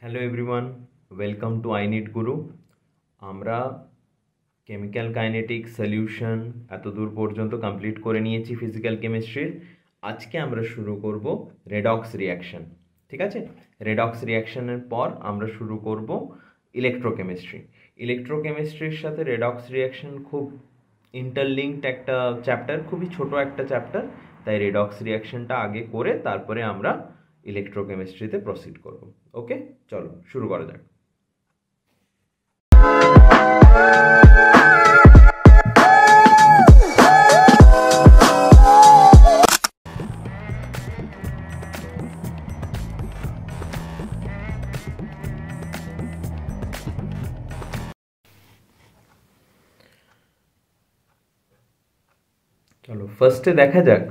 Hello everyone, welcome to I need গুরু। আমরা chemical kinetic solution এতদূর পর্যন্ত কমপ্লিট করে নিয়েছি ফিজিক্যাল কেমিস্ট্রির। আজকে আমরা শুরু করব রেডক্স রিয়াকশন। ঠিক আছে, রেডক্স রিয়াকশনের পর আমরা শুরু করব ইলেকট্রোকেমিস্ট্রি। ইলেকট্রোকেমিস্ট্রির সাথে রেডক্স রিয়াকশন খুব ইন্টারলিঙ্কড একটা চ্যাপ্টার, খুবই ছোট একটা চ্যাপ্টার, তাই রেডক্স রিয়াকশনটা আগে করে তারপরে আমরা ইলেকট্রোকেমিস্ট্রিতে প্রসিড করব। ওকে, চলো শুরু করা যাক। চলো ফার্স্টে দেখা যাক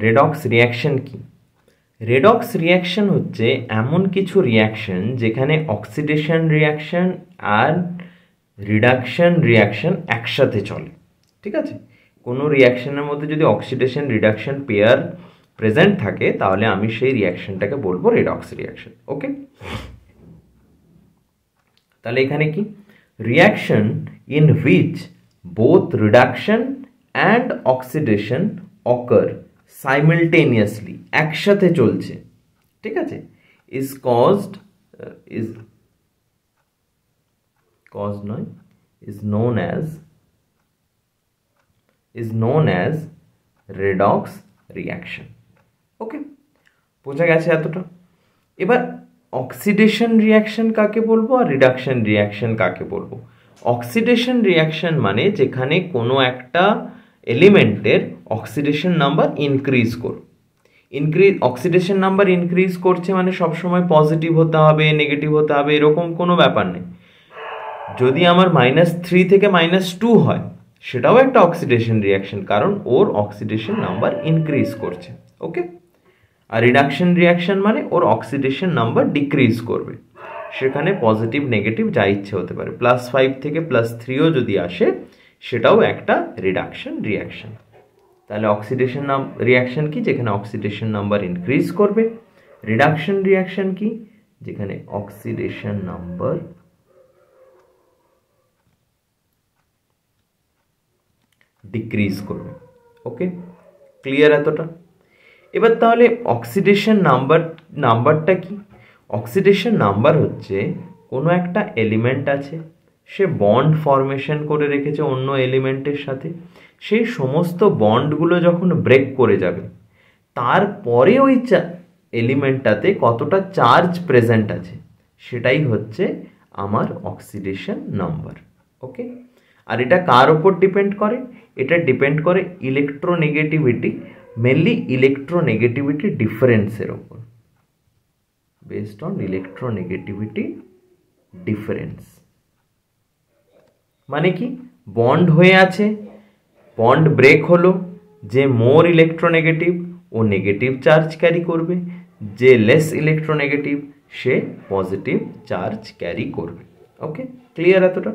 রেডক্স রিয়াকশন কি। রেডক্স রিয়াকশন হচ্ছে এমন কিছু রিয়াকশন যেখানে অক্সিডেশন রিয়াকশন আর রিডাকশন রিয়াকশন একসাথে চলে। ঠিক আছে, কোনো রিয়াকশনের মধ্যে যদি অক্সিডেশন রিডাকশন পেয়ার প্রেজেন্ট থাকে তাহলে আমি সেই রিয়াকশনটাকে বলবো রেডক্স রিয়াকশন। ওকে, তাহলে এখানে কি reaction in which both reduction and oxidation ochre simultaneously, একসাথে চলছে। ঠিক আছে, is caused is known as redox reaction. ওকে, বোঝা গেছে এতটা। এবার অক্সিডেশন রিয়াকশন কাকে বলবো আর রিডাকশন রিয়াকশন কাকে বলবো? অক্সিডেশন রিয়াকশন মানে যেখানে কোনো একটা এলিমেন্টের অক্সিডেশন নাম্বার ইনক্রিজ করবে। অক্সিডেশন নাম্বার ইনক্রিজ করছে মানে সবসময় পজিটিভ হতে হবে, নেগেটিভ হতে হবে, এরকম কোনো ব্যাপার নেই। যদি আমার -3 থেকে -2 হয় সেটাও একটা অক্সিডেশন রিয়াকশন, কারণ ওর অক্সিডেশন নাম্বার ইনক্রিজ করছে। ওকে, আর রিডাকশন রিয়াকশন মানে ওর অক্সিডেশন নাম্বার ডিক্রিজ করবে, সেখানে পজিটিভ নেগেটিভ যা ইচ্ছে হতে পারে, +5 থেকে +3ও যদি আসে সেটাও একটা রিডাকশন রিয়াকশন। তাহলে অক্সিডেশন রিয়াকশন কি? যেখানে অক্সিডেশন নাম্বার ইনক্রিজ করবে। রিডাকশন রিয়াকশন কি? যেখানে অক্সিডেশন নাম্বার ডিক্রিজ করবে। ওকে, ক্লিয়ার এতটা? এবার তাহলে অক্সিডেশন নাম্বারটা কি? অক্সিডেশন নাম্বার হচ্ছে কোনো একটা এলিমেন্ট আছে, সে বন্ড ফরমেশন করে রেখেছে অন্য এলিমেন্টের সাথে, সেই সমস্ত বন্ডগুলো যখন ব্রেক করে যাবে তারপরে ওই এলিমেন্টটাতে কতটা চার্জ প্রেজেন্ট আছে সেটাই হচ্ছে আমার অক্সিডেশন নাম্বার। ওকে, আর এটা কার ওপর ডিপেন্ড করে? এটা ডিপেন্ড করে ইলেকট্রোনেগেটিভিটি, মেনলি ইলেকট্রোনেগেটিভিটি ডিফারেন্সের ওপর, বেসড অন ইলেকট্রোনেগেটিভিটি ডিফারেন্স। মানে কি, বন্ড হয়ে আছে, বন্ড ব্রেক হলো, যে মোর ইলেকট্রোনেগেটিভ ও নেগেটিভ চার্জ ক্যারি করবে, যে লেস ইলেকট্রোনেগেটিভ সে পজিটিভ চার্জ ক্যারি করবে। ওকে, ক্লিয়ার এতটা?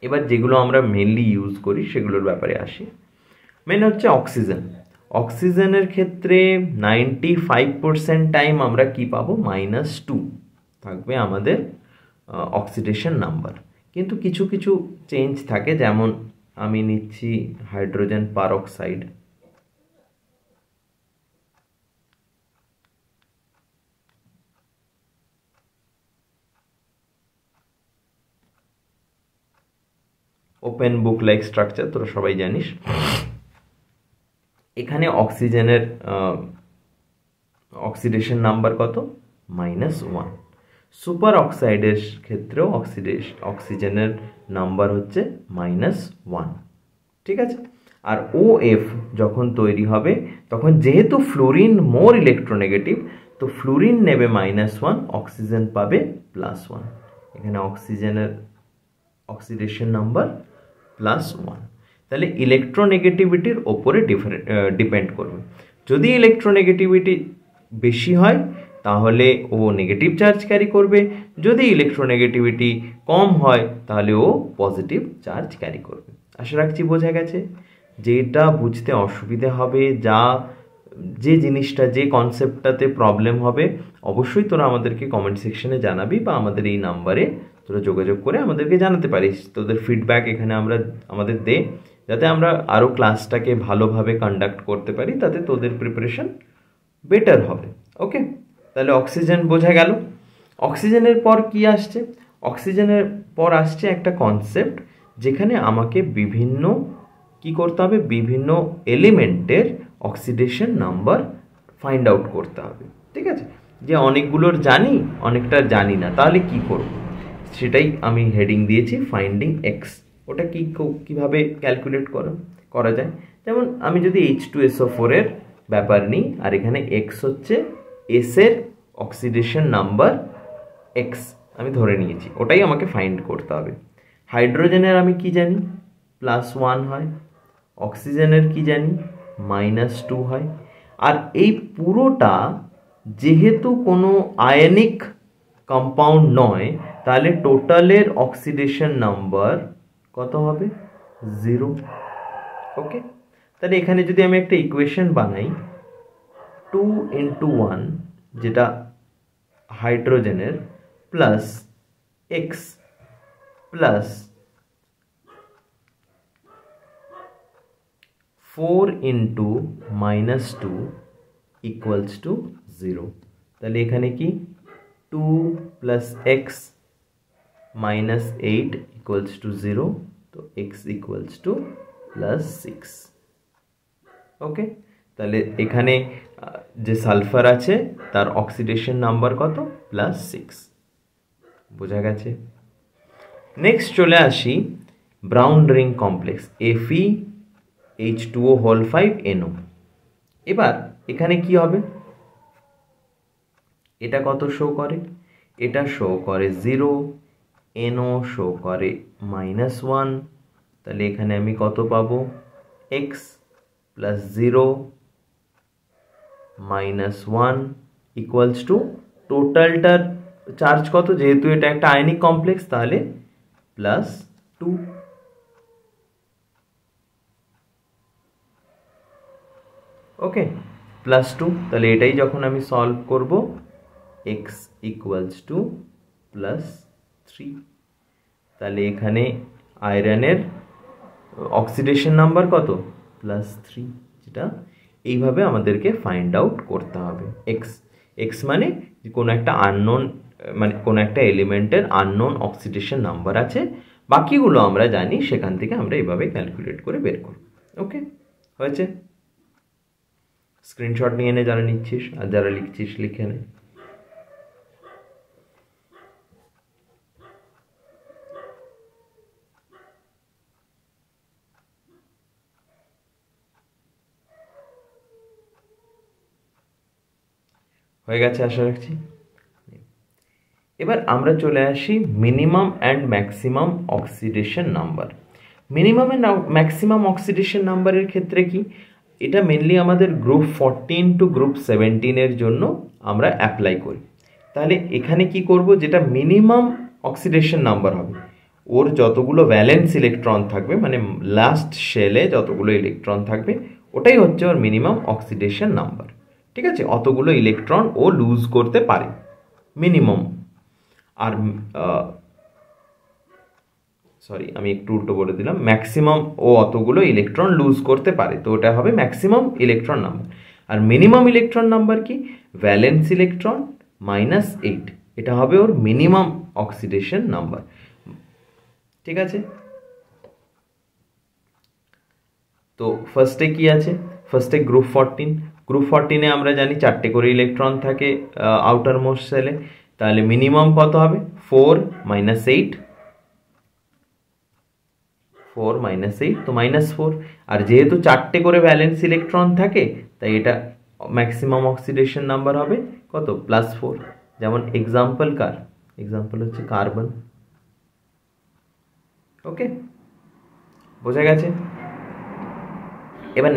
এবার যেগুলো আমরা মেনলি ইউজ করি সেগুলোর ব্যাপারে আসি। মেন হচ্ছে অক্সিজেন। অক্সিজেনের ক্ষেত্রে 95% টাইম আমরা কি পাবো? -2 থাকবে আমাদের অক্সিডেশন নাম্বার। কিন্তু কিছু কিছু চেঞ্জ থাকে, যেমন আমি নিচ্ছি hydrogen peroxide, open book like structure, তোরা সবাই জানিস। এখানে অক্সিজেনের অক্সিডেশন নাম্বার কত? -1। সুপার অক্সাইডের ক্ষেত্রেও অক্সিজেনের নাম্বার হচ্ছে -1। ঠিক আছে, আর OF যখন তৈরি হবে তখন যেহেতু ফ্লোরিন মোর ইলেকট্রোনেগেটিভ, তো ফ্লোরিন নেবে -1, অক্সিজেন পাবে +1। এখানে অক্সিজেনের অক্সিডেশন নাম্বার +1। তাহলে ইলেকট্রোনেগেটিভিটির ওপরে ডিপেন্ড করবে। যদি ইলেকট্রোনেগেটিভিটি বেশি হয় তাহলে ও নেগেটিভ চার্জ ক্যারি করবে, যদি ইলেকট্রোনেগেটিভিটি কম হয় তাহলে ও পজিটিভ চার্জ ক্যারি করবে। আশা রাখছি বোঝা গেছে। যেটা বুঝতে অসুবিধা হবে, যা যে জিনিসটা যে কনসেপ্টটাতে প্রবলেম হবে অবশ্যই তোরা আমাদেরকে কমেন্ট সেকশনে জানাবি বা আমাদের এই নাম্বারে তোরা যোগাযোগ করে আমাদেরকে জানাতে পারিস। তোদের ফিডব্যাক এখানে আমাদের দে, যাতে আমরা আরও ক্লাসটাকে ভালোভাবে কন্ডাক্ট করতে পারি, তাতে তোদের প্রিপারেশন বেটার হবে। ওকে, তাহলে অক্সিজেন বোঝা গেল। অক্সিজেনের পর কি আসছে? অক্সিজেনের পর আসছে একটা কনসেপ্ট যেখানে আমাকে কি করতে হবে, বিভিন্ন এলিমেন্টের অক্সিডেশন নাম্বার ফাইন্ড আউট করতে হবে। ঠিক আছে, যে অনেকগুলোর জানি অনেকটা জানি না, তাহলে কি করব? সেটাই আমি হেডিং দিয়েছি ফাইন্ডিং এক্স। ওটা কিভাবে ক্যালকুলেট করা যায়? যেমন আমি যদি H2SO4 এর ব্যাপার নিই, আর এখানে এক্স হচ্ছে এসের অক্সিডেশন নাম্বার এক্স আমি ধরে নিয়েছি, ওটাই আমাকে ফাইন্ড করতে হবে। হাইড্রোজেনের আমি কি জানি? +1 হয়। অক্সিজেনের কি জানি? -2 হয়। আর এই পুরোটা যেহেতু কোনো আয়নিক কম্পাউন্ড নয়, তাহলে টোটালের অক্সিডেশন নাম্বার কত হবে? 0। ওকে, তাহলে এখানে যদি আমি একটা ইকুয়েশন বানাই, 2 × 1 যেটা হাইড্রোজেনের প্লাস এক্স প্লাস 4 × -2 = 0। তাহলে এখানে কি 2 + x - 8 = 0, তো x +6। ওকে, তাহলে এখানে যে সালফার আছে তার অক্সিডেশন নাম্বার কত? +6। বোঝা গেছে? নেক্সট চলে আসি ব্রাউন রিং কমপ্লেক্স FeH2O5NO। এবার এখানে কি হবে? এটা কত শো করে? এটা শো করে 0, NO শো করে -1। তাহলে এখানে আমি কত পাবো? x + 0 -1 = টোটালটার চার্জ কত? যেহেতু এটা একটা আয়নিক কমপ্লেক্স, তাহলে +2। ওকে, +2। তাহলে এটাই যখন আমি সলভ করব, x = +3। তাহলে এখানে আয়রনের অক্সিডেশন নাম্বার কত? +3, যেটা এইভাবে আমাদেরকে ফাইন্ড আউট করতে হবে। এক্স মানে কোনো একটা আননোন, মানে কোনো একটা এলিমেন্টের আননোন অক্সিডেশন নাম্বার আছে, বাকিগুলো আমরা জানি, সেখান থেকে আমরা এইভাবে ক্যালকুলেট করে বের করব। ওকে, হয়েছে? স্ক্রিনশট নিয়ে নে যারা নিচ্ছিস, আর যারা লিখছিস লিখে নে। হয়ে গেছে আশা রাখছি। এবার আমরা চলে আসি minimum and maximum oxidation number. Minimum and maximum oxidation নাম্বারের ক্ষেত্রে কি, এটা মেনলি আমাদের গ্রুপ 14 টু গ্রুপ 17 জন্য আমরা অ্যাপ্লাই করি। তাহলে এখানে কি করব, যেটা মিনিমাম অক্সিডেশন নাম্বার হবে, ওর যতগুলো ভ্যালেন্স ইলেকট্রন থাকবে, মানে লাস্ট শেলে যতগুলো ইলেকট্রন থাকবে, ওটাই হচ্ছে ওর মিনিমাম অক্সিডেশন নাম্বার। ঠিক আছে, অতগুলো ইলেকট্রন ও লুজ করতে পারে মিনিমাম। আর আমি একটু উল্টো বলে দিলাম, ম্যাক্সিমাম ও অতগুলো ইলেকট্রন লুজ করতে পারে, তো ওটা হবে ম্যাক্সিমাম ইলেকট্রন নাম্বার। আর মিনিমাম ইলেকট্রন নাম্বার কি? ভ্যালেন্স ইলেকট্রন -8, এটা হবে ওর মিনিমাম অক্সিডেশন নাম্বার। ঠিক আছে, তো ফার্স্টে কি আছে? ফার্স্টে গ্রুপ 14 আমরা জানি 4টে করে ইলেকট্রন থাকে আউটার মোস্ট সেলে। তাহলে মিনিমাম কত হবে? 4 - 8, 4 - 8 তো -4। আর যেহেতু 4টে করে ভ্যালেন্স ইলেকট্রন থাকে, তাই এটা ম্যাক্সিমাম অক্সিডেশন নাম্বার হবে কত? +4। যেমন এক্সাম্পল হচ্ছে কার্বন। ওকে, বোঝা গেছে? এবার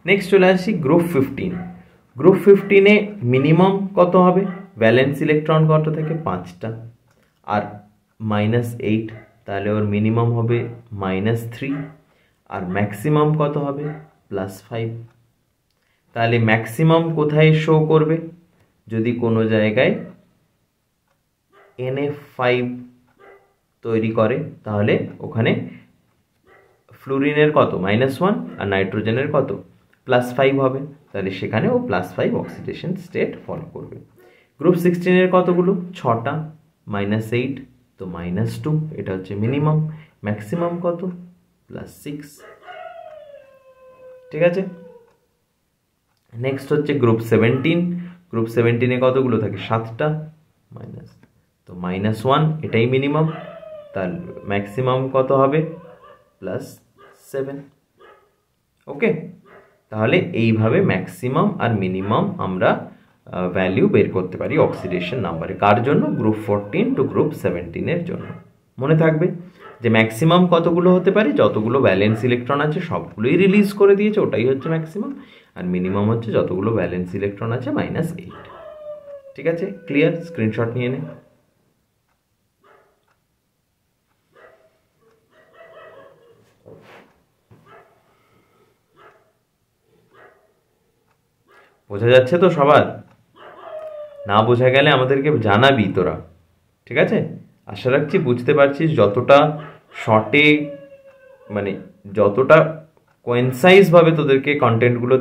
নেক্সট চলে আসি গ্রুপ 15। গ্রুপ 15-এ মিনিমাম কত হবে? ভ্যালেন্স ইলেকট্রন কত থাকে? 5টা, আর -8, তাহলে ওর মিনিমাম হবে -3, আর ম্যাক্সিমাম কত হবে? +5। তাহলে ম্যাক্সিমাম কোথায় শো করবে? যদি কোনো জায়গায় NF5 তৈরি করে তাহলে ওখানে ফ্লুরিনের কত -1 আর নাইট্রোজেনের কত +5 হবে, তাহলে সেখানেও +5 অক্সিডেশন স্টেট ফলো করবে। গ্রুপ 16 কতগুলো? 6টা, -8 তো -2, এটা হচ্ছে মিনিমাম। ম্যাক্সিমাম কত? +6। ঠিক আছে, নেক্সট হচ্ছে গ্রুপ 17। গ্রুপ 17 কতগুলো থাকে? 7টা, তো -1 এটাই মিনিমাম, তার ম্যাক্সিমাম কত হবে? +7। ওকে, তাহলে এইভাবে ম্যাক্সিমাম আর মিনিমাম আমরা ভ্যালু বের করতে পারি অক্সিডেশন নাম্বারে। কার জন্য? গ্রুপ 14 টু গ্রুপ 17 জন্য। মনে থাকবে যে ম্যাক্সিমাম কতগুলো হতে পারে? যতগুলো ভ্যালেন্স ইলেকট্রন আছে সবগুলোই রিলিজ করে দিয়েছে, ওটাই হচ্ছে ম্যাক্সিমাম। আর মিনিমাম হচ্ছে যতগুলো ভ্যালেন্স ইলেকট্রন আছে -8। ঠিক আছে, ক্লিয়ার? স্ক্রিনশট নিয়ে নে। বোঝা যাচ্ছে তো সবার? না বোঝা গেলে আমাদেরকে জানাবি তোরা, ঠিক আছে? আশা রাখছি বুঝতে পারছিস। যতটা শর্টে মানে যতটা কোয়েনসাইজভাবে তোদেরকে কন্টেন্টগুলো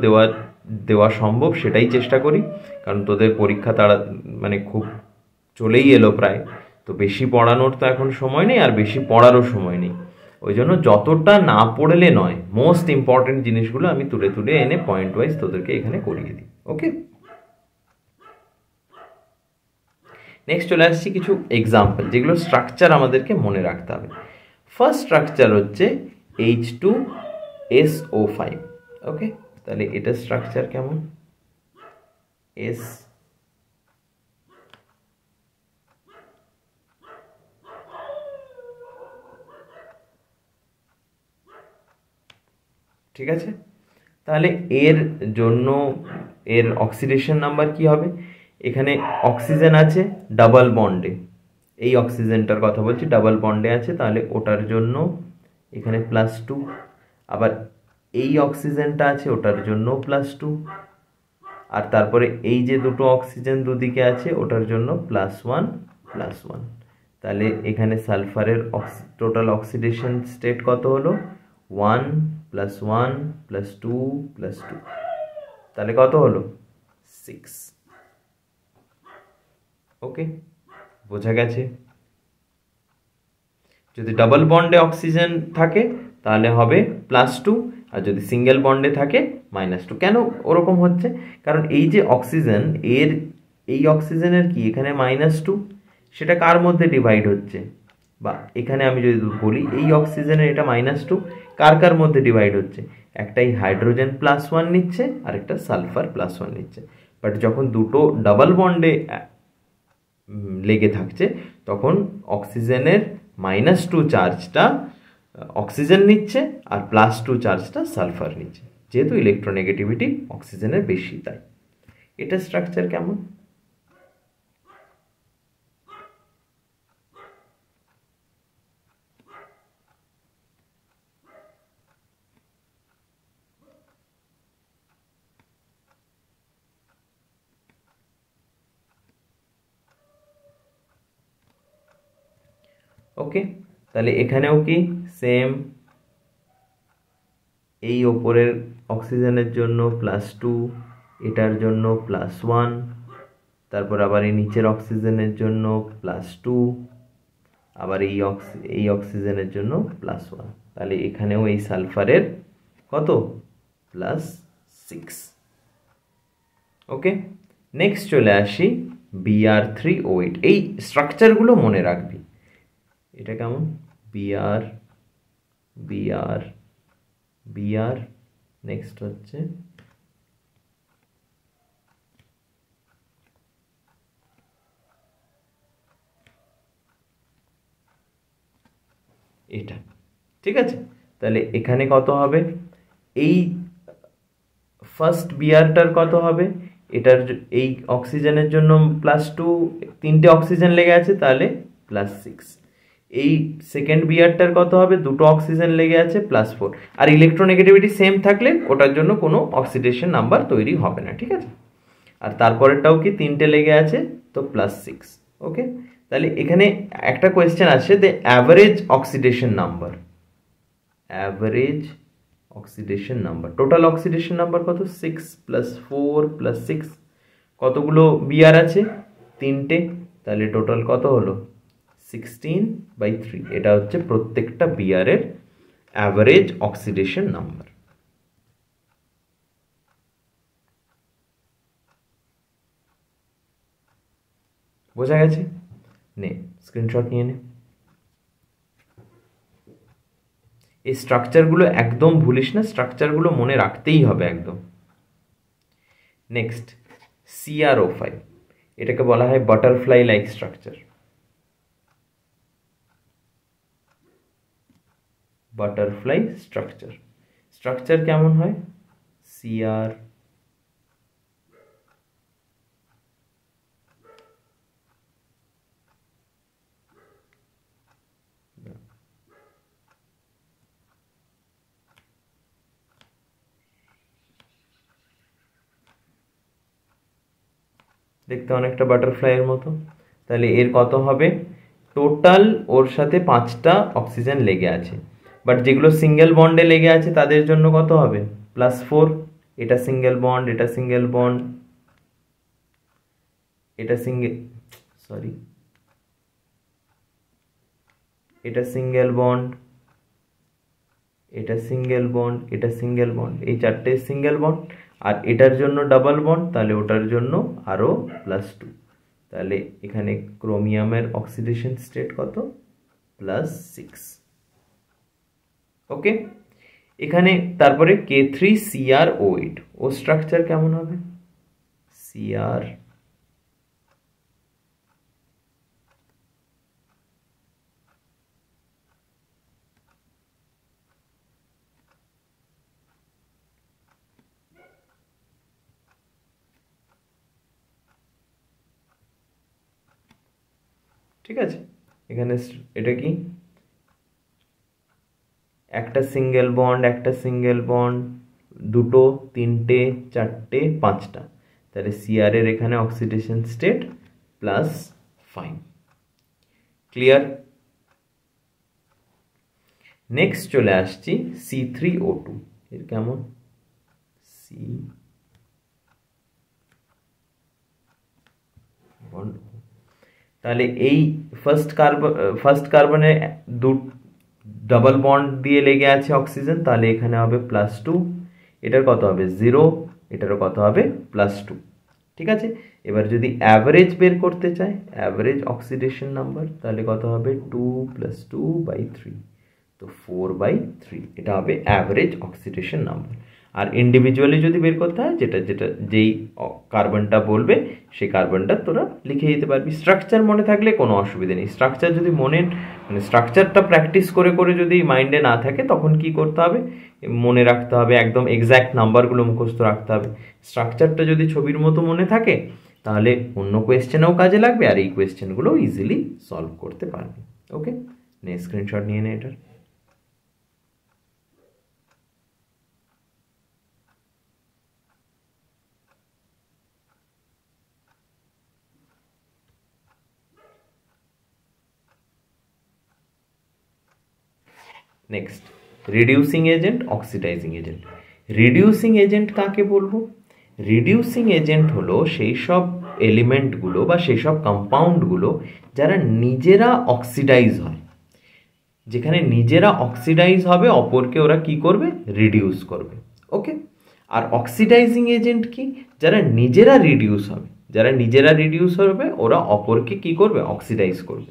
দেওয়া সম্ভব সেটাই চেষ্টা করি, কারণ তোদের পরীক্ষা তারা মানে খুব চলেই এলো প্রায়, তো বেশি পড়ানোর তো এখন সময় নেই, আর বেশি পড়ারও সময় নেই। ওই জন্য যতটা না পড়লে নয়, মোস্ট ইম্পর্টেন্ট জিনিসগুলো আমি তুলে তুলে এনে পয়েন্ট ওয়াইজ তোদেরকে এখানে করিয়ে দিই। ওকে, নেক্সট চলে আসছি কিছু এক্সাম্পল, যেগুলো স্ট্রাকচার আমাদেরকে মনে রাখতে হবে। ফার্স্ট স্ট্রাকচার হচ্ছে H2SO5। ওকে, তাহলে এটা স্ট্রাকচার কেমন? S ঠিক আছে, তাহলে এর জন্য এর অক্সিডেশন নাম্বার কি হবে? এখানে অক্সিজেন আছে ডাবল বন্ডে, এই অক্সিজেনটার কথা বলছি, ডাবল বন্ডে আছে, তাহলে ওটার জন্য এখানে +2। আবার এই অক্সিজেনটা আছে ওটার জন্য +2, আর তারপরে এই যে দুটো অক্সিজেন দুদিকে আছে ওটার জন্য +1 +1। তাহলে এখানে সালফারের টোটাল অক্সিডেশন স্টেট কত হলো? 1 + 1 + 2 + 2, তাহলে কত হলো? 6। ওকে, বোঝা গেছে? যদি ডাবল বন্ডে অক্সিজেন থাকে তাহলে হবে +2, আর যদি সিঙ্গেল বন্ডে থাকে -2। কেন ওরকম হচ্ছে? কারণ এই যে অক্সিজেন, এই অক্সিজেনের কি এখানে -2, সেটা কার মধ্যে ডিভাইড হচ্ছে? বা এখানে আমি যদি বলি এই অক্সিজেনের এটা -2 কার কার মধ্যে ডিভাইড হচ্ছে? একটাই হাইড্রোজেন +1 নিচ্ছে আর একটা সালফার +1 নিচ্ছে। বাট যখন দুটো ডাবল বন্ডে লেগে থাকছে তখন অক্সিজেনের -2 চার্জটা অক্সিজেন নিচ্ছে আর +2 চার্জটা সালফার নিচ্ছে, যেহেতু ইলেকট্রোনেগেটিভিটি অক্সিজেনের বেশি, তাই। এটা স্ট্রাকচার কেমন? ওকে, তাহলে এখানেও কি সেম, এই ওপরের অক্সিজেনের জন্য +2, এটার জন্য +1, তারপর আবার এই নিচের অক্সিজেনের জন্য +2, আবার এই অক্সিজেনের জন্য +1। তাহলে এখানেও এই সালফারের কত? +6। ওকে, নেক্সট চলে আসি Br3O8। এই স্ট্রাকচারগুলো মনে রাখবি। এটা কেমন? Br Br Br, নেক্সট হচ্ছে এটা। ঠিক আছে, তাহলে এখানে কত হবে? এই ফার্স্ট বিআরটার কত হবে? এটার এই অক্সিজেনের জন্য +2, তিনটে অক্সিজেন লেগে আছে তাহলে +6। এই সেকেন্ড বিআরটার কত হবে, দুটো অক্সিজেন লেগে আছে +4, আর ইলেকট্রোনেগেটিভিটি সেম থাকলে ওটার জন্য কোনো অক্সিডেশন নাম্বার তৈরি হবে না, ঠিক আছে। আর তারপরেরটাও কি তিনটে লেগে আছে, তো +6। ওকে, তাহলে এখানে একটা কোয়েশ্চেন আসছে, the average oxidation number, average oxidation number, total oxidation number কত, 6 + 4 + 6, কতগুলো বিআর আছে, তিনটে, তাহলে টোটাল কত হলো 16/3। এটা হচ্ছে প্রত্যেকটা বিআরের অ্যাভারেজ অক্সিডেশন নাম্বার। বোঝা গেছে? নে স্ক্রিনশট নিয়ে নে। এই স্ট্রাকচারগুলো একদম ভুলিস না, স্ট্রাকচারগুলো মনে রাখতেই হবে একদম। নেক্সট CrO5, এটাকে বলা হয় butterfly like structure. Butterfly structure, structure কেমন হয়, Cr দেখতে অনেকটা বাটারফ্লাইয়ের মতো, তাহলে এর কত হবে, টোটাল ওর সাথে 5টা অক্সিজেন লেগে আছে, বাট যেগুলো সিঙ্গেল বন্ডে লেগে আছে তাদের জন্য কত হবে, +4, এটা সিঙ্গেল বন্ড, এটা সিঙ্গেল বন্ড, এটা সিঙ্গেল, সরি, এটা সিঙ্গেল বন্ড, এটা সিঙ্গেল বন্ড, এটা সিঙ্গেল বন্ড, এই চারটে সিঙ্গেল বন্ড, আর এটার জন্য ডাবল বন্ড, তাহলে ওটার জন্য আরও +2, তাহলে এখানে ক্রোমিয়ামের অক্সিডেশন স্টেট কত, +6। ওকে, এখানে তারপরে K3CrO8, ও স্ট্রাকচার কেমন হবে, Cr ঠিক আছে। এখানে এটা কি, একটা সিঙ্গেল বন্ড, একটা সিঙ্গেল বন্ড, দুটো, তিনটে, চারটে, 5টা, তাহলে Cr এর এখানে অক্সিডেশন স্টেট +5। ক্লিয়ার? নেক্সট চলে আসছি C3O2, এর কেমন, C বন্ড, তাহলে এই ফার্স্ট কার্বনে ডাবল বন্ড দিয়ে লেগে আছে অক্সিজেন, তাহলে এখানে হবে +2, এটার কত হবে 0, এটারও কত হবে +2, ঠিক আছে। এবার যদি অ্যাভারেজ বের করতে চাই, অ্যাভারেজ অক্সিডেশন নাম্বার, তাহলে কত হবে 2 + 2/3, তো 4/3, এটা হবে অ্যাভারেজ অক্সিডেশন নাম্বার। আর ইন্ডিভিজুয়ালি যদি বের করতে হয়, যেই কার্বনটা বলবে সেই কার্বনটা তোরা লিখে দিতে পারবি। স্ট্রাকচার মনে থাকলে কোনো অসুবিধা নেই, স্ট্রাকচার যদি স্ট্রাকচারটা প্র্যাকটিস করে করে যদি মাইন্ডে না থাকে, তখন কি করতে হবে, মনে রাখতে হবে, একদম এক্স্যাক্ট নাম্বারগুলো মুখস্থ রাখতে হবে। স্ট্রাকচারটা যদি ছবির মতো মনে থাকে, তাহলে অন্য কোয়েশ্চেনেও কাজে লাগবে, আর এই কোয়েশ্চেনগুলো ইজিলি সলভ করতে পারবে। ওকে, নে স্ক্রিনশট নিয়ে নে এটার। Next reducing agent, oxidising agent. Reducing agent কাকে বলবো, রিডিউসিং এজেন্ট হলো সেই সব এলিমেন্টগুলো বা সেই সব কম্পাউন্ডগুলো যারা নিজেরা অক্সিডাইজ হয়, যেখানে নিজেরা অক্সিডাইজ হবে, অপরকে ওরা কি করবে, রিডিউস করবে। ওকে, আর অক্সিডাইজিং এজেন্ট কি, যারা নিজেরা রিডিউস হবে, যারা নিজেরা রিডিউস হবে ওরা অপরকে কি করবে, অক্সিডাইজ করবে।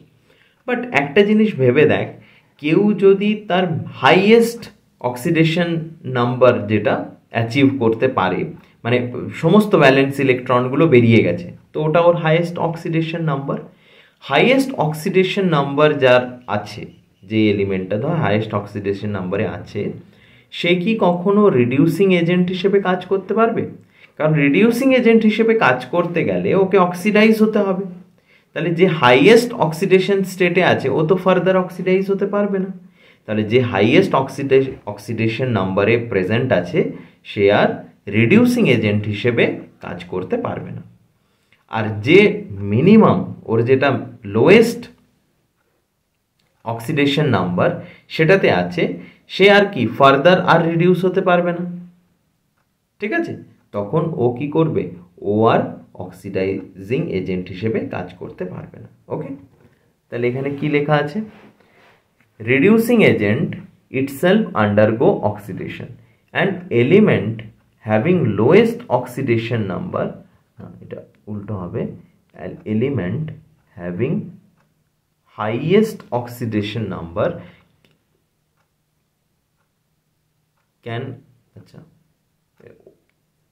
বাট একটা জিনিস ভেবে দেখ, কেউ যদি তার হাইয়েস্ট অক্সিডেশন নাম্বার যেটা অ্যাচিভ করতে পারে, মানে সমস্ত ভ্যালেন্স ইলেকট্রনগুলো বেরিয়ে গেছে, তো ওটা ওর highest oxidation number. Highest oxidation number যার আছে, যে এলিমেন্টটা ধর হাইয়েস্ট অক্সিডেশন নাম্বারে আছে, সে কি কখনো রিডিউসিং এজেন্ট হিসেবে কাজ করতে পারবে? কারণ রিডিউসিং এজেন্ট হিসেবে কাজ করতে গেলে ওকে অক্সিডাইজ হতে হবে, তাহলে যে হাইয়েস্ট অক্সিডেশন স্টেটে আছে ও তো ফার্দার অক্সিডাইজ হতে পারবে না। তাহলে যে হাইয়েস্ট অক্সিডেশন নাম্বারে প্রেজেন্ট আছে সে আর রিডিউসিং এজেন্ট হিসেবে কাজ করতে পারবে না। আর যে মিনিমাম ওর যেটা লোয়েস্ট অক্সিডেশন নাম্বার সেটাতে আছে সে আর কি ফার্দার আর রিডিউস হতে পারবে না, ঠিক আছে? তখন ও কি করবে, ও আর অক্সিডাইজিং এজেন্ট হিসেবে কাজ করতে পারবে না। ওকে, তাহলে এখানে কি লেখা আছে, reducing agent itself undergo oxidation and element having lowest oxidation number, এটা উল্টো হবে, element having highest oxidation number can, আচ্ছা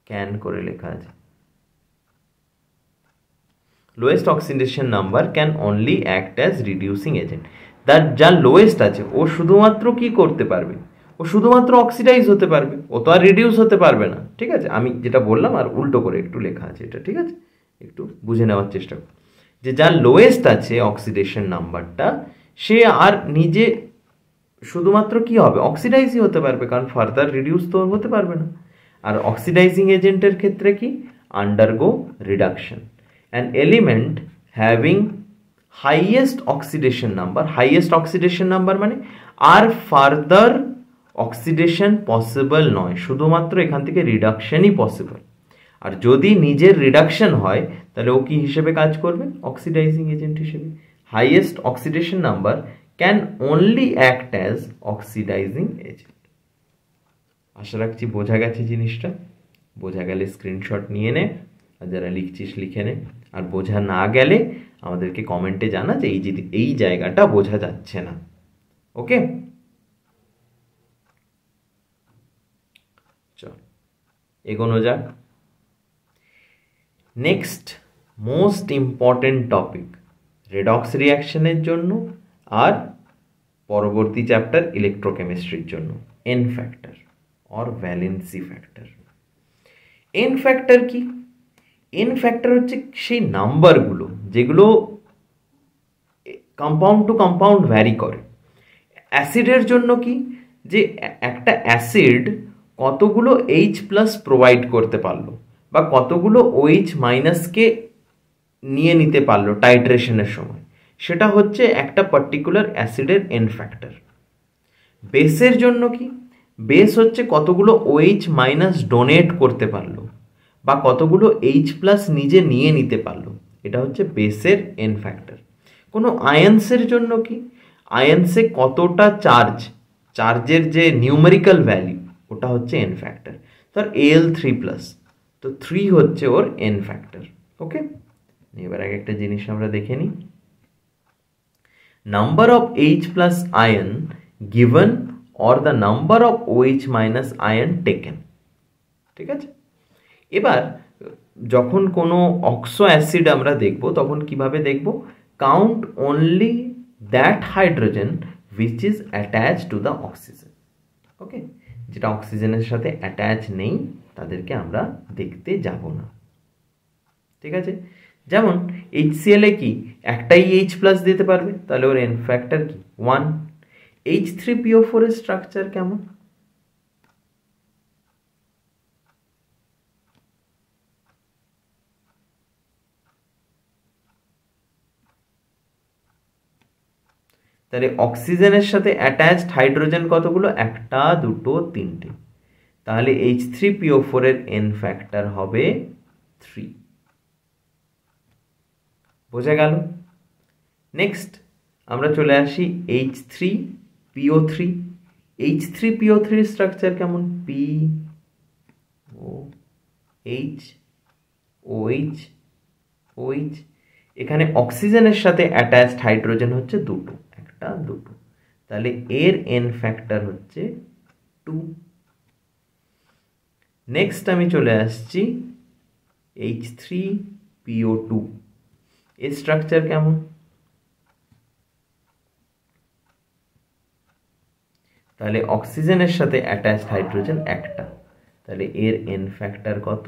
ক্যান করে লেখা আছে, lowest oxidation number can only act as reducing agent. তার যা লোয়েস্ট আছে ও শুধুমাত্র কি করতে পারবে, ও শুধুমাত্র অক্সিডাইজ হতে পারবে, ও তো আর রিডিউস হতে পারবে না, ঠিক আছে? আমি যেটা বললাম আর উল্টো করে একটু লেখা আছে এটা, ঠিক আছে? একটু বুঝে নেওয়ার চেষ্টা করুন যে যা লোয়েস্ট আছে অক্সিডেশন নাম্বারটা সে আর নিজে শুধুমাত্র কি হবে, অক্সিডাইজই হতে পারবে, কারণ ফার্দার রিডিউস তো হতে পারবে না। আর অক্সিডাইজিং এজেন্টের ক্ষেত্রে কি, undergo reduction. An element having highest oxidation number, highest oxidation number মানে আর ফার্দার অক্সিডেশন পসিবল নয়, শুধুমাত্র এখান থেকে রিডাকশনই পসিবল। আর যদি নিজের রিডাকশন হয় তাহলে ও কি হিসেবে কাজ করবে, অক্সিডাইজিং এজেন্ট হিসেবে। Highest oxidation number can only act as oxidizing agent. আশা রাখছি বোঝা গেছে জিনিসটা। বোঝা গেলে স্ক্রিনশট নিয়ে নে, আর যারা লিখছিস লিখে নে, আর বোঝা না গেলে আমাদেরকে কমেন্টে জানা যে এই জায়গাটা বোঝা যাচ্ছে না। ওকে, চল এগোনো যাক। Next most important topic redox রিয়াকশনের জন্য আর পরবর্তী চ্যাপ্টার ইলেকট্রোকেমিস্ট্রির জন্য, n factor or valency factor. N factor কি? এন ফ্যাক্টর হচ্ছে সেই নাম্বারগুলো যেগুলো কম্পাউন্ড টু কম্পাউন্ড ভ্যারি করে। অ্যাসিডের জন্য কি, যে একটা অ্যাসিড কতগুলো এইচ প্লাস প্রোভাইড করতে পারলো বা কতগুলো ওএইচ মাইনাসকে নিয়ে নিতে পারলো টাইট্রেশনের সময়, সেটা হচ্ছে একটা পার্টিকুলার অ্যাসিডের এন ফ্যাক্টর। বেসের জন্য কি, বেস হচ্ছে কতগুলো ওএইচ মাইনাস ডোনেট করতে পারলো বা কতগুলো এইচ প্লাস নিজে নিয়ে নিতে পারলো, এটা হচ্ছে বেসের এন ফ্যাক্টর। কোনো আয়ন্সের জন্য কি, আয়ন্সে কতটা চার্জের যে নিউমেরিক্যাল ভ্যালু ওটা হচ্ছে এন ফ্যাক্টর। ধর Al3+, তো 3 হচ্ছে ওর এন ফ্যাক্টর। ওকে, এবার আগে একটা জিনিস আমরা দেখে নিই, number of H plus ion given or the number of OH minus ion taken. ঠিক আছে, এবার যখন কোনো অক্সো অ্যাসিড আমরা দেখব তখন কিভাবে দেখব, count only that hydrogen which is attach to the oxygen. Okay, যেটা অক্সিজেনের সাথে অ্যাটাচ নেই তাদেরকে আমরা দেখতে যাব না। ঠিক আছে, যেমন HCl এ কি একটাই H প্লাস দিতে পারবে, তাহলে ওর এন ফ্যাক্টর কি 1। H3PO4 এর স্ট্রাকচার কেমন, তাহলে অক্সিজেনের সাথে অ্যাটাচড হাইড্রোজেন কতগুলো, একটা দুটো তিনটে, তাহলে H3PO4 এর এন ফ্যাক্টর হবে 3। বোঝা গেল? নেক্সট আমরা চলে আসি H3PO3। H3PO3 এর স্ট্রাকচার কেমন, POH OH OH, এখানে অক্সিজেনের সাথে অ্যাটাচড হাইড্রোজেন হচ্ছে দুটো, একটা দুটো, তাহলে এর এন ফ্যাক্টর হচ্ছে 2। নেক্সট আমি চলে আসছি H3PO2, এর স্ট্রাকচার কেমন, তাহলে অক্সিজেনের সাথে অ্যাটাচড হাইড্রোজেন একটা, তাহলে এর এন ফ্যাক্টর কত,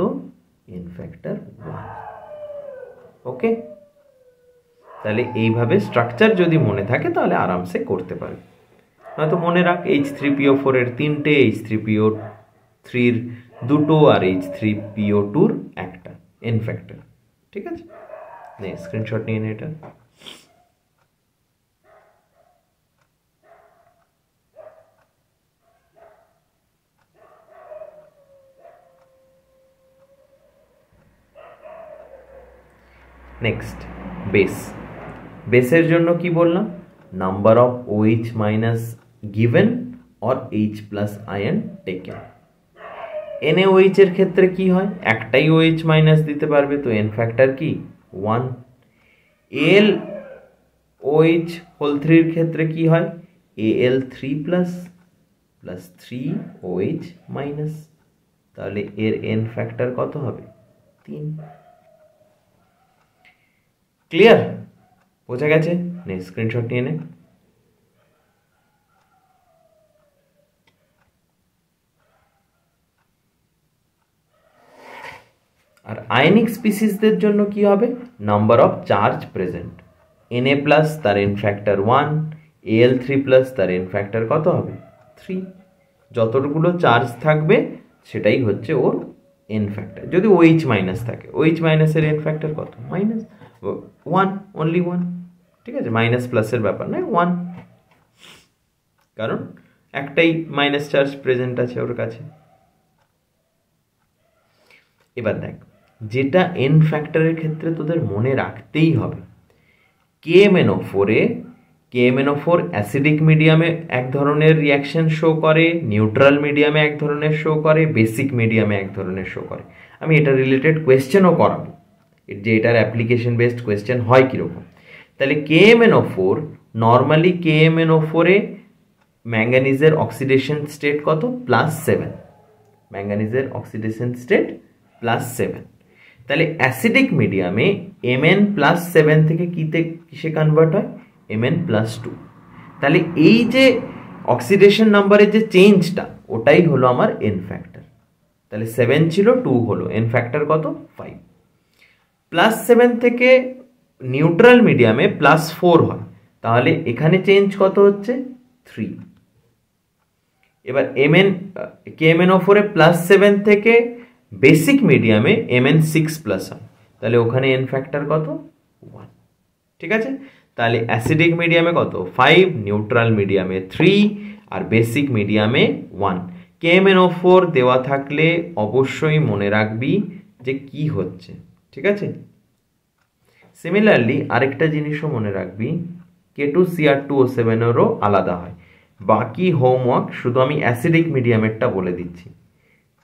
এন ফ্যাক্টর 1। ওকে, তাহলে এইভাবে স্ট্রাকচার যদি মনে থাকে তাহলে আরামসে করতে পারে। নয়তো মনে রাখ H3PO4 এর 3টে, H3PO3 2টো আর H3PO2 একটা এন ফ্যাক্টর। ঠিক আছে, নে স্ক্রিনশট নিয়ে নে এটা। Next base. বেসের জন্য কি বললাম? Number of OH minus given or H plus ion taken. NaOH এর ক্ষেত্রে কি হয়? একটাই OH মাইনাস দিতে পারবে, তো এন ফ্যাক্টর কি 1। AlOH হোল 3 এর ক্ষেত্রে কি হয়? Al3 plus plus 3OH minus, তাহলে এর এন ফ্যাক্টর কত হবে? 3। ক্লিয়ার? বোঝা গেছে? নে স্ক্রিনশট নিয়ে নে। আর আয়নিক স্পিসিসদের জন্য কি হবে? Number of charge present. Na plus তার এন ফ্যাক্টর 1, Al3 প্লাস তার এন ফ্যাক্টর কত হবে? 3। যতগুলো চার্জ থাকবে সেটাই হচ্ছে ওর এন ফ্যাক্টর। যদি OH মাইনাস থাকে, OH মাইনাসের এন ফ্যাক্টর কত? Minus 1, only 1। ঠিক আছে, মাইনাস প্লাসের ব্যাপার নয়, 1, কারণ একটাই মাইনাস চার্জ প্রেজেন্ট আছে ওর কাছে। এবার দেখ, যেটা এন ফ্যাক্টরের ক্ষেত্রে তোদের মনে রাখতেই হবে, KMnO4 অ্যাসিডিক মিডিয়ামে এক ধরনের রিয়াকশন শো করে, নিউট্রাল মিডিয়ামে এক ধরনের শো করে, বেসিক মিডিয়ামে এক ধরনের শো করে। আমি এটা রিলেটেড কোয়েশ্চেনও করাবো যে এটার অ্যাপ্লিকেশন বেসড কোয়েশ্চেন হয় কীরকম। তাহলে KMnO4, নর্মালি KMnO4-এ ম্যাঙ্গানিজের অক্সিডেশন স্টেট কত? +7। ম্যাঙ্গানিজের অক্সিডেশন স্টেট +7। তাহলে অ্যাসিডিক মিডিয়ামে Mn+7 থেকে কিসে কনভার্ট হয়? Mn+2। তাহলে এই যে অক্সিডেশন নাম্বারের যে চেঞ্জটা, ওটাই হলো আমার এন ফ্যাক্টর। তাহলে 7 ছিল, 2 হলো, এন ফ্যাক্টর কত? 5। +7 থেকে নিউট্রাল মিডিয়ামে +4 হয়, তাহলে এখানে চেঞ্জ কত হচ্ছে? 3। এবার KMnO4-এ +7 থেকে বেসিক মিডিয়ামে Mn6 প্লাস হয়, তাহলে ওখানে এন ফ্যাক্টর কত? 1। ঠিক আছে, তাহলে অ্যাসিডিক মিডিয়ামে কত? 5, নিউট্রাল মিডিয়ামে 3, আর বেসিক মিডিয়ামে 1। KMnO4 দেওয়া থাকলে অবশ্যই মনে রাখবি যে কি হচ্ছে। ঠিক আছে, সিমিলারলি আরেকটা জিনিসও মনে রাখবি, K2Cr2O7-এরও আলাদা হয়। বাকি হোমওয়ার্ক শুধু আমি অ্যাসিডিক মিডিয়ামেরটা বলে দিচ্ছি।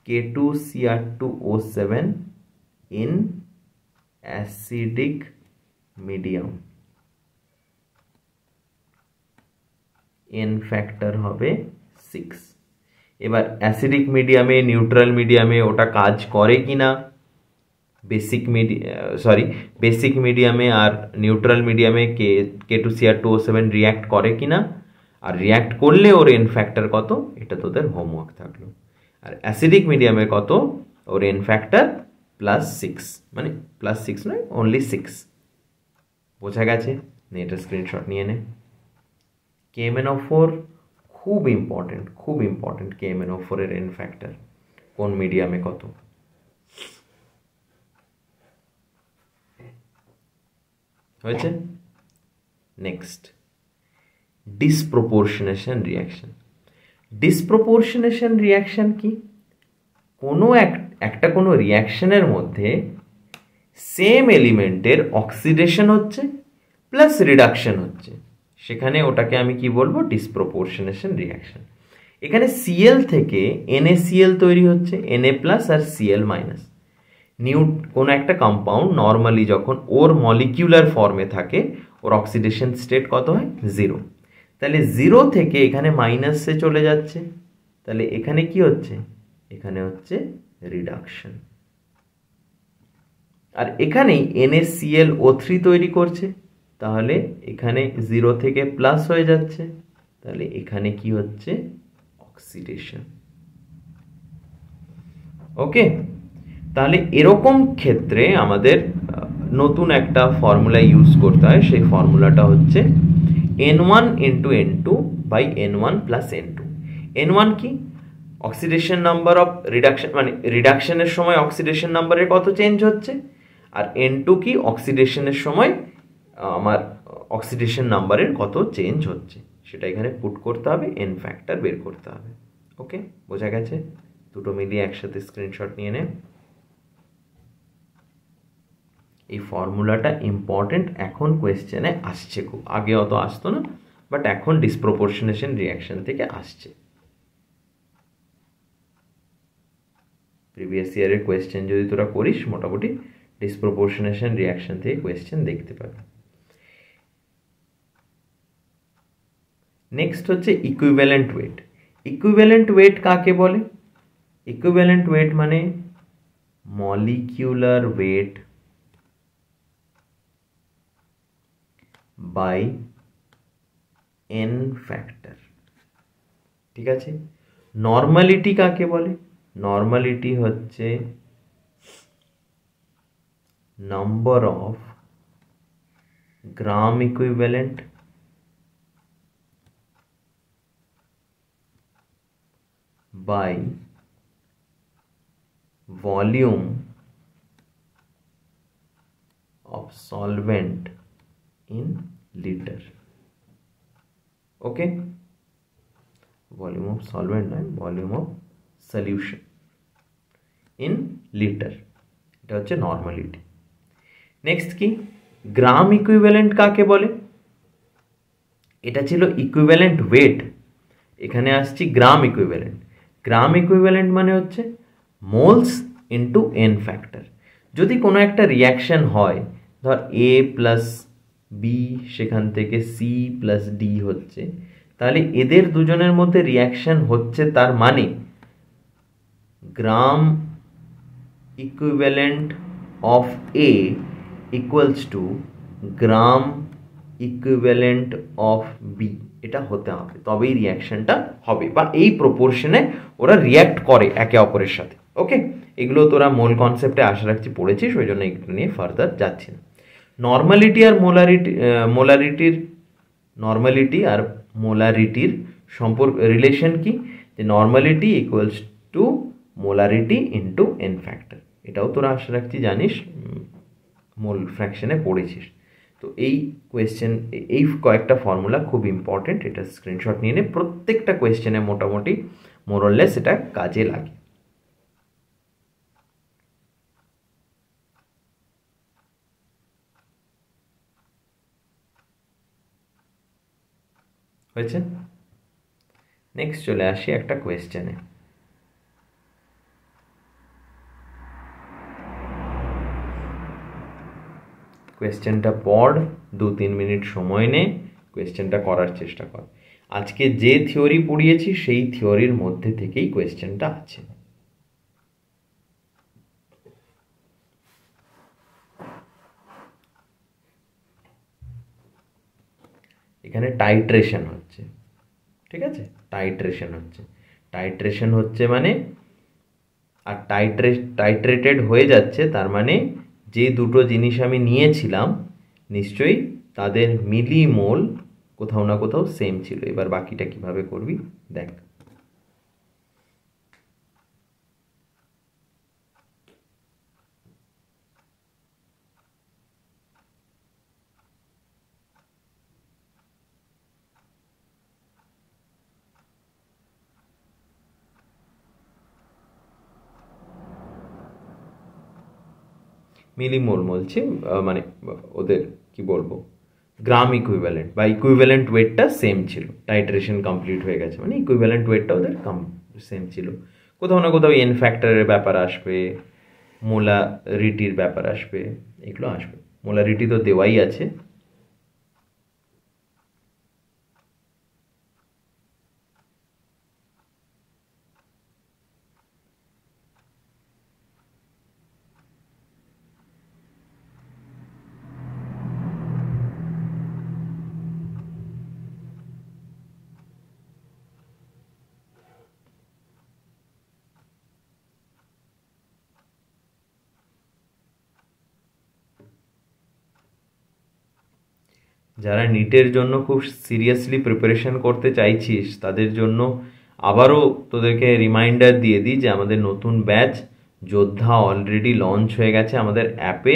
K2Cr2O7 in acidic medium, n factor হবে 6। এবার অ্যাসিডিক মিডিয়ামে, নিউট্রাল মিডিয়ামে ওটা কাজ করে কিনা, বেসিক মিডিয়ামে আর নিউট্রাল মিডিয়ামে K2Cr2O7 রিয়্যাক্ট করে কিনা, আর রিয়্যাক্ট করলে ওর এন ফ্যাক্টর কত, এটা তোদের হোমওয়ার্ক থাকলো। আর অ্যাসিডিক মিডিয়ামে কত? ওর এন ফ্যাক্টর +6, মানে +6 নয়, অনলি 6। বোঝা গেছে? এটা স্ক্রিনশট নিয়ে নে। KMnO4 খুব ইম্পর্টেন্ট। KMnO4 এর এন ফ্যাক্টর কোন মিডিয়ামে কত? হয়েছে? Next, disproportionation reaction. Disproportionation reaction কি? কোনো কোনো রিয়াকশনের মধ্যে সেম এলিমেন্টের অক্সিডেশন হচ্ছে প্লাস রিডাকশন হচ্ছে, সেখানে ওটাকে আমি কি বলবো? ডিসপ্রপোর্শনেশন রিয়াকশন। এখানে Cl থেকে NaCl তৈরি হচ্ছে, Na প্লাস আর Cl মাইনাস। কোনো একটা কম্পাউন্ড নর্মালি যখন ওর মলিকিউলার ফর্মে থাকে, ওর অক্সিডেশন স্টেট কত হয়? 0। তাহলে 0 থেকে এখানে মাইনাসে চলে যাচ্ছে, তাহলে এখানে কি হচ্ছে? এখানে হচ্ছে রিডাকশন। আর এখানেই NaClO3 তৈরি করছে, তাহলে এখানে 0 থেকে প্লাস হয়ে যাচ্ছে, তাহলে এখানে কি হচ্ছে? অক্সিডেশন। ওকে, তাহলে এরকম ক্ষেত্রে আমাদের নতুন একটা ফর্মুলা ইউজ করতে হয়, সেই ফর্মুলাটা হচ্ছে n1 into n2 by n1 plus n2। n1 কি? অক্সিডেশন নাম্বার অফ রিডাকশন, মানে রিডাকশনের সময় অক্সিডেশন নাম্বারের কত চেঞ্জ হচ্ছে, আর n2 কি? অক্সিডেশনের সময় আমার অক্সিডেশন নাম্বারের কত চেঞ্জ হচ্ছে সেটা এখানে পুট করতে হবে, n ফ্যাক্টর বের করতে হবে। ওকে, বোঝা গেছে? দুটো মিলিয়ে একসাথে স্ক্রিনশট নিয়ে নে। এই ফর্মুলাটা ইম্পর্টেন্ট, এখন কোয়েশ্চেনে আসছে, খুব আগে অত আসতো না, বাট এখন ডিসপ্রপোর্শনেশন রিয়াকশন থেকে আসছে। প্রিভিয়াস ইয়ারের কোয়েশ্চেন যদি তোরা করিস, মোটামুটি ডিসপ্রপোর্শনেশন রিয়াকশন থেকে কোয়েশ্চেন দেখতে পাবি। নেক্সট হচ্ছে ইকুইভ্যালেন্ট ওয়েট। ইকুইভ্যালেন্ট ওয়েট কাকে বলে? ইকুইভ্যালেন্ট ওয়েট মানে molecular weight by n factor. ঠিক আছে? নর্মালিটি কাকে বলে? নর্মালিটি হচ্ছে number of gram equivalent by volume of solvent in liter। okay, volume of solvent নয়, volume of solution in liter, এটা হচ্ছে নর্মালিটি। নেক্সট কি? গ্রাম ইকুইভ্যালেন্ট কাকে বলে? এটা ছিল ইকুইভ্যালেন্ট ওয়েট, এখানে আসছি গ্রাম ইকুইভ্যালেন্ট। গ্রাম ইকুইভ্যালেন্ট মানে হচ্ছে মোলস ইন্টু n ফ্যাক্টর। যদি কোনো একটা রিয়াকশন হয়, ধর a প্লাস বি, সেখান থেকে সি প্লাস ডি হচ্ছে, তাহলে এদের দুজনের মধ্যে রিয়াকশন হচ্ছে, তার মানে gram equivalent of A equals to gram equivalent of B, এটা হতে হবে, তবেই রিয়াকশনটা হবে, বা এই প্রপোর্শনে ওরা রিয়াক্ট করে একে অপরের সাথে। ওকে, এগুলো তোরা মোল কনসেপ্টে আশা রাখছি পড়েছিস, ওই জন্য এগুলো নিয়ে ফার্দার যাচ্ছি না। নর্মালিটি আর নর্মালিটি আর মোলারিটির সম্পর্ক, রিলেশন কি? যে normality equals to molarity into n factor, এটাও তোরা আশা রাখছি জানিস, মোল ফ্র্যাকশনে পড়েছিস। তো এই কোয়েশ্চেন, এই কয়েকটা ফর্মুলা খুব ইম্পর্টেন্ট, এটা স্ক্রিনশট নিয়ে নে, প্রত্যেকটা কোয়েশ্চেনে মোটামুটি মোরলেস এটা কাজে লাগে। হয়েছে? নেক্সট চলে আসি একটা কোয়েশ্চেনে। কোয়েশ্চেনটা পড়, 2-3 মিনিট সময় নে, কোয়েশ্চেনটা করার চেষ্টা কর। আজকে যে থিওরি পড়িয়েছি সেই থিওরির মধ্যে থেকেই কোয়েশ্চেনটা আছে। এখানে টাইট্রেশন হচ্ছে, ঠিক আছে? টাইট্রেশন হচ্ছে, টাইট্রেশন হচ্ছে মানে, আর টাইট্রেটেড হয়ে যাচ্ছে, তার মানে যে দুটো জিনিস আমি নিয়েছিলাম নিশ্চয়ই তাদের মিলিমোল কোথাও না কোথাও সেম ছিল। এবার বাকিটা কিভাবে করবি দেখ। মিলিমোল বলছি, মানে ওদের কি বলবো, গ্রাম ইকুইভ্যালেন্ট বা ইকুইভ্যালেন্ট ওয়েটটা সেম ছিল, টাইট্রেশন কমপ্লিট হয়ে গেছে মানে ইকুইভ্যালেন্ট ওয়েটটা ওদের সেম ছিল। কোথাও না কোথাও এন ফ্যাক্টরের ব্যাপার আসবে, মোলারিটির ব্যাপার আসবে, এগুলো আসবে। মোলারিটি তো দেওয়াই আছে। যারা নিটের জন্য খুব সিরিয়াসলি প্রিপারেশন করতে চাইছিস তাদের জন্য আবারও তোদেরকে রিমাইন্ডার দিয়ে দিই যে আমাদের নতুন ব্যাচ যোদ্ধা অলরেডি লঞ্চ হয়ে গেছে আমাদের অ্যাপে।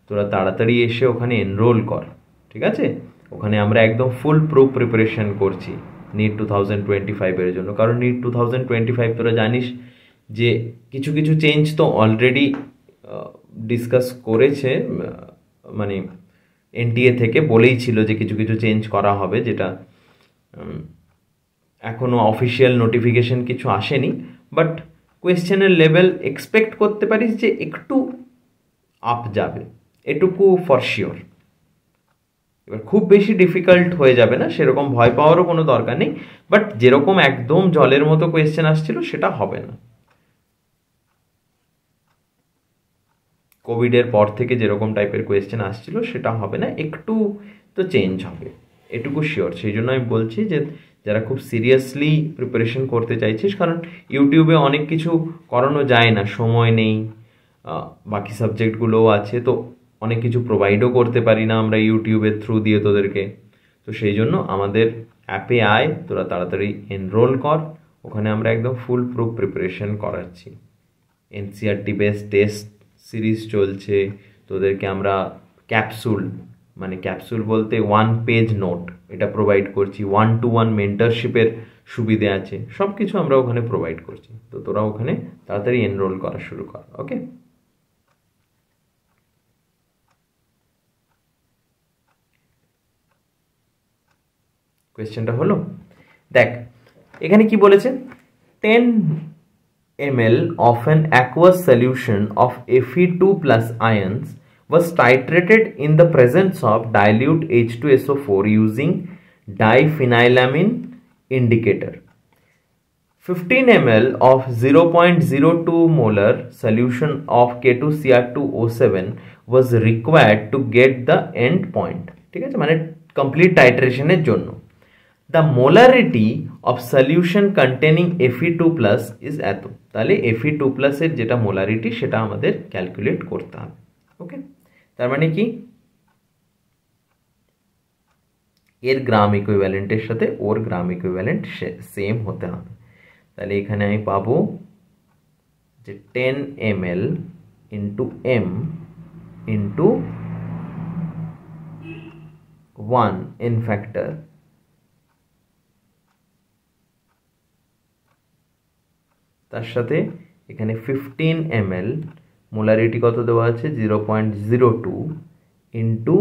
তোরা তাড়াতাড়ি এসে ওখানে এনরোল কর, ঠিক আছে? ওখানে আমরা একদম ফুল প্রুফ প্রিপারেশন করছি নিট 2025-এর জন্য। কারণ নিট 2025 তোরা জানিস যে কিছু কিছু চেঞ্জ তো অলরেডি ডিসকাস করেছে, মানে এনটিএ থেকে বলেই ছিল যে কিছু কিছু চেঞ্জ করা হবে, যেটা এখনও অফিসিয়াল নোটিফিকেশন কিছু আসেনি। বাট কোয়েশ্চেনের লেভেল এক্সপেক্ট করতে পারিস যে একটু আপ যাবে, এটুকু ফর শিওর। এবার খুব বেশি ডিফিকাল্ট হয়ে যাবে না, সেরকম ভয় পাওয়ারও কোনো দরকার নেই। বাট যেরকম একদম জলের মতো কোয়েশ্চেন আসছিল সেটা হবে না। কোভিডের পর থেকে যেরকম টাইপের কোয়েশ্চেন আসছিল সেটা হবে না, একটু তো চেঞ্জ হবে, এটুকু শিওর। সেই জন্য আমি বলছি যে যারা খুব সিরিয়াসলি প্রিপারেশন করতে চাইছিস, কারণ ইউটিউবে অনেক কিছু করানো যায় না, সময় নেই, বাকি সাবজেক্টগুলোও আছে, তো অনেক কিছু প্রোভাইডও করতে পারি না আমরা ইউটিউবের থ্রু দিয়ে তোদেরকে। তো সেই জন্য আমাদের অ্যাপে আয়, তোরা তাড়াতাড়ি এনরোল কর। ওখানে আমরা একদম ফুল প্রুফ প্রিপারেশন করাচ্ছি। এনসিআরটি বেসড টেস্ট সিরিজ চলছে, তোদেরকে আমরা ক্যাপসুল, মানে ক্যাপসুল বলতে 1 পেজ নোট, এটা প্রোভাইড করছি। 1-to-1 মেন্টরশিপের সুবিধে আছে, সব কিছু আমরা ওখানে প্রোভাইড করছি। তো তোরা ওখানে তাড়াতাড়ি এনরোল করা শুরু কর। ওকে, কোয়েশ্চেনটা হলো, দেখ এখানে কি বলেছে, 10 ml of an aqueous solution of Fe2 plus ions was titrated in the presence of dilute H2SO4 using diphenylamine indicator. 15 ml of 0.02 molar solution of K2Cr2O7 was required to get the end point, ঠিক আছে, মানে complete টাইট্রেশনের জন্য। The molarity of solution containing Fe2 plus is এত, তাহলে Fe2 plus এর যেটা molarity সেটা আমাদের ক্যালকুলেট করতে হবে। ওকে, তার মানে কি এর গ্রাম ইকুইভ্যালেন্টের সাথে ওর গ্রাম ইকুইভ্যালেন্ট সেম হতে হবে। তাহলে এখানে আমি পাবো যে 10 ml into m into 1 n factor, তার সাথে এখানে 15 ml, মোলারিটি কত দেওয়া আছে 0.02 ইন্টু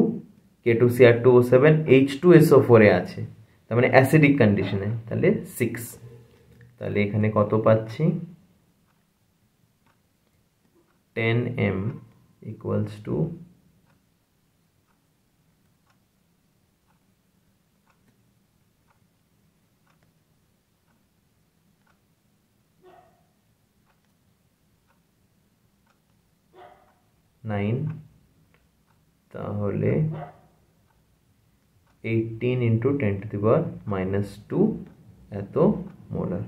K2Cr2O7 H2SO4 এ আছে, তার মানে অ্যাসিডিক কন্ডিশনে, তাহলে 6। তাহলে এখানে কত পাচ্ছি, 10m ইকুয়ালস টু 9, তাহলে 18 ইন্টু 10⁻⁻2 এত মোলার।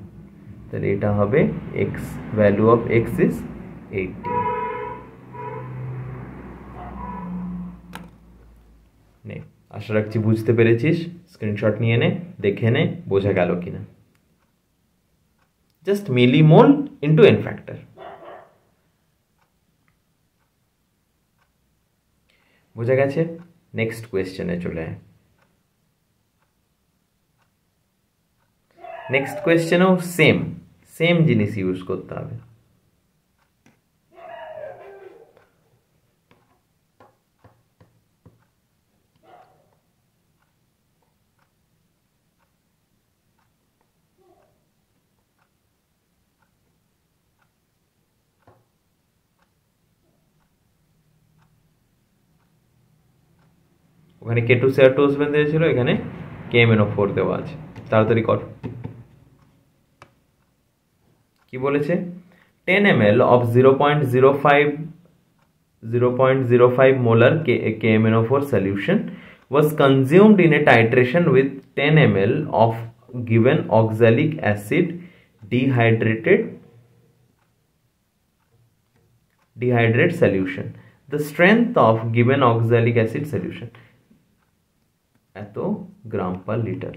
তাহলে এটা হবে x, value of x is 18। নে, আশা রাখছি বুঝতে পেরেছিস। স্ক্রিনশট নিয়ে নে, দেখে নে বোঝা গেল কিনা। Just millimole into N factor. বোঝা গেছে? নেক্সট কোয়েশ্চেনে চলে আয়। নেক্সট কোয়েশ্চেনেও সেম জিনিস ইউজ করতে হবে। ওখানে K2Cr2O7 দিয়েছিল, এখানে KMnO4 দেওয়া আছে। তাড়াতাড়ি কর। কি বলেছে, 10 ml of 0.05 molar KMnO4 solution was consumed in a titration with 10 ml of given oxalic acid dehydrate solution. The strength of given oxalic acid solution. এত গ্রাম পার লিটার।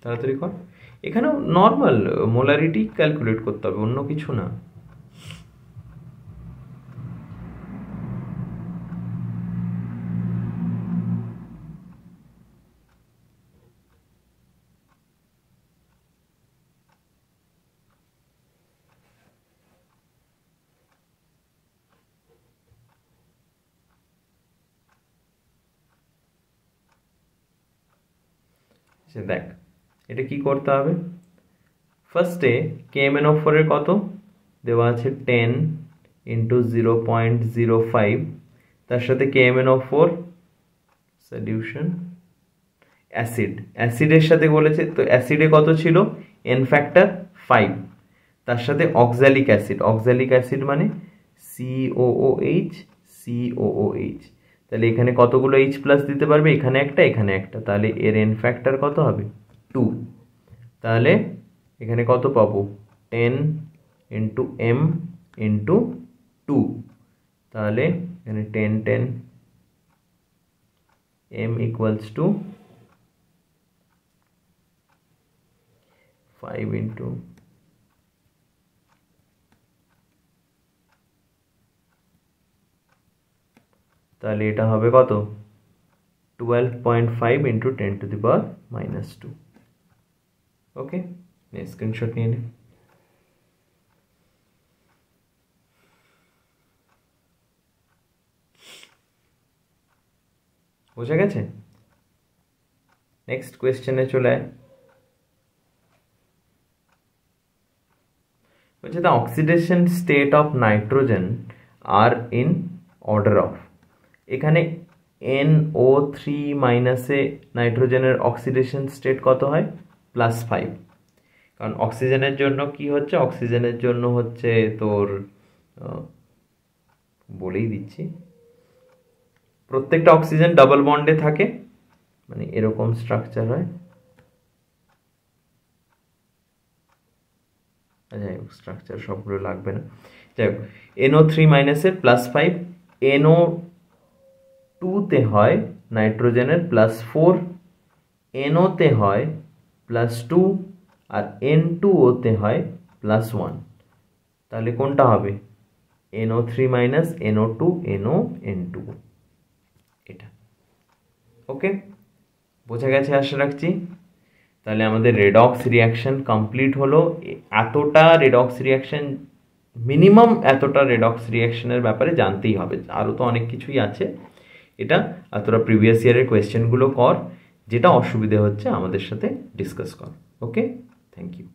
তাড়াতাড়ি কর, এখানেও নর্মাল মোলারিটি ক্যালকুলেট করতে হবে, অন্য কিছু না। দেখ এটা কি করতে হবে, ফার্স্টে KMnO4 এর কত দেওয়া আছে 10 ইন্টু 0.05, তার সাথে KMnO4 সলিউশন অ্যাসিড, অ্যাসিডের সাথে বলেছে তো অ্যাসিডে কত ছিল এন ফ্যাক্টর 5, তার সাথে অক্সালিক অ্যাসিড, অক্সালিক অ্যাসিড মানে COOH COOH, তাহলে এখানে কতগুলো H প্লাস দিতে পারবে, এখানে একটা এখানে একটা, তাহলে এর এন ফ্যাক্টর কত হবে 2, তাহলে এখানে কত পাবো 10 ইন্টু M ইন্টু 2, তাহলে এখানে 10 10 M ইকুয়ালস টু 5 ইন্টু তাহলে এটা হবে কত 12.5 into 10 to the power -2। Okay, screenshot নিয়ে নে। বোঝা গেছে? নেক্সট কোয়েশ্চেনে চলে আয়। বলছে the oxidation state of nitrogen are in order of, এখানে NO3 মাইনাসে নাইট্রোজেনের অক্সিডেশন স্টেট কত হয় +5, কারণ অক্সিজেনের জন্য কি হচ্ছে, অক্সিজেনের জন্য হচ্ছে তোর বলেই দিচ্ছি, প্রত্যেকটা অক্সিজেন ডাবল বন্ডে থাকে, মানে এরকম স্ট্রাকচার হয়, যাই হোক স্ট্রাকচার সবগুলো লাগবে না, যাই হোক NO3 মাইনাসের +5, NO2 হয় নাইট্রোজেনের +4, NO হয় +2 আর N2O হয় +1, তাহলে কোনটা হবে NO3 minus NO2 NO N2, এটা। ওকে, বোঝা গেছে আশা রাখছি। তাহলে আমাদের রেডক্স রিয়াকশন কমপ্লিট হলো। এতটা রেডক্স রিয়াকশন, মিনিমাম এতটা রেডক্স রিয়াকশনের ব্যাপারে জানতেই হবে, আরও তো অনেক কিছুই আছে। এটা আর তোরা প্রিভিয়াস ইয়ারের কোয়েশ্চেনগুলো কর, যেটা অসুবিধে হচ্ছে আমাদের সাথে ডিসকাস কর। ওকে, থ্যাংক ইউ।